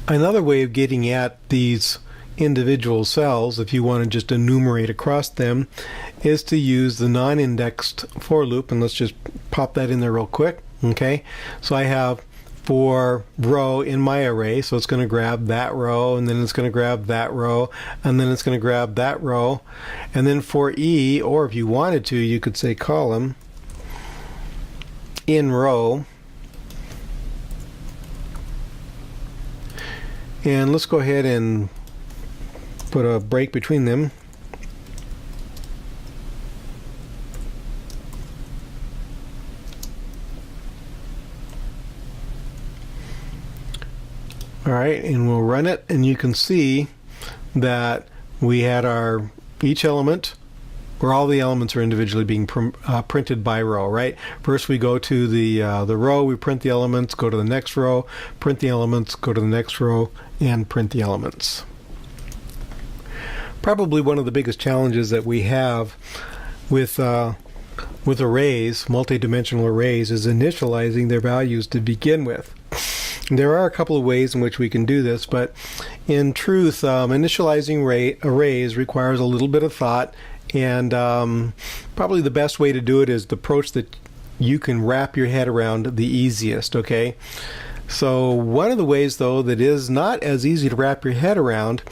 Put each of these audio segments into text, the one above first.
Another way of getting at these individual cells, if you want to just enumerate across them, is to use the non-indexed for loop. And let's just pop that in there real quick. Okay, so I have for row in my array, so it's going to grab that row, and then it's going to grab that row, and then it's going to grab that row. And then for E, or if you wanted to, you could say column in row. And let's go ahead and put a break between them. All right, and we'll run it, and you can see that we had our each element, where all the elements are individually being printed by row, right? First we go to the row, we print the elements, go to the next row, print the elements, go to the next row, and print the elements. Probably one of the biggest challenges that we have with arrays, multidimensional arrays, is initializing their values to begin with. There are a couple of ways in which we can do this, but in truth, initializing arrays requires a little bit of thought, and probably the best way to do it is the approach that you can wrap your head around the easiest, okay? So one of the ways, though, that is not as easy to wrap your head around,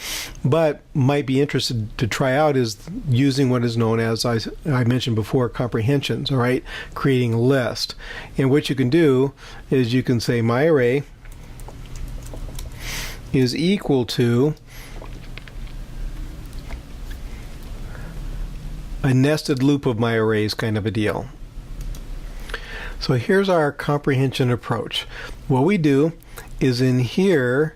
but might be interested to try out, is using what is known as, I mentioned before, comprehensions, all right? Creating a list. And what you can do is you can say my array is equal to a nested loop of my arrays, kind of a deal. So here's our comprehension approach. What we do is in here,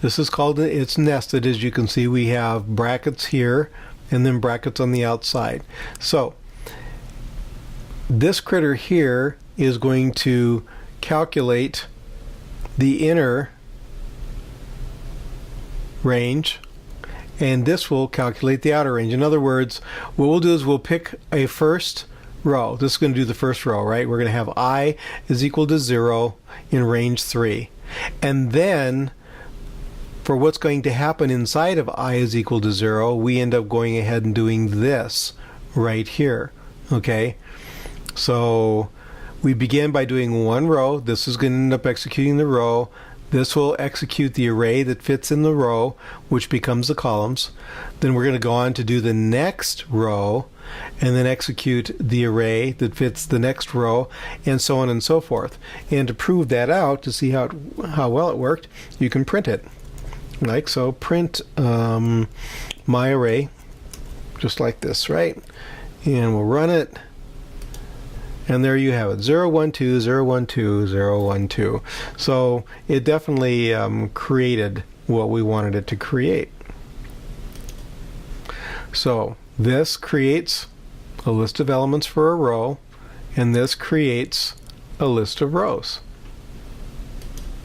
this is called, it's nested. As you can see, we have brackets here and then brackets on the outside. So this critter here is going to calculate the inner range, and this will calculate the outer range. In other words, what we'll do is we'll pick a first row. This is going to do the first row, right? We're going to have I is equal to 0 in range 3. And then for what's going to happen inside of I is equal to 0, we end up going ahead and doing this right here. Okay? So we begin by doing one row. This is going to end up executing the row. This will execute the array that fits in the row, which becomes the columns. Then we're going to go on to do the next row, and then execute the array that fits the next row, and so on and so forth. And to prove that out, to see how well it worked, you can print it. Like so, print my array, just like this, right? And we'll run it. And there you have it, 0, 1, 2, 0, 1, 2, 0, 1, 2. So it definitely created what we wanted it to create. So this creates a list of elements for a row, and this creates a list of rows.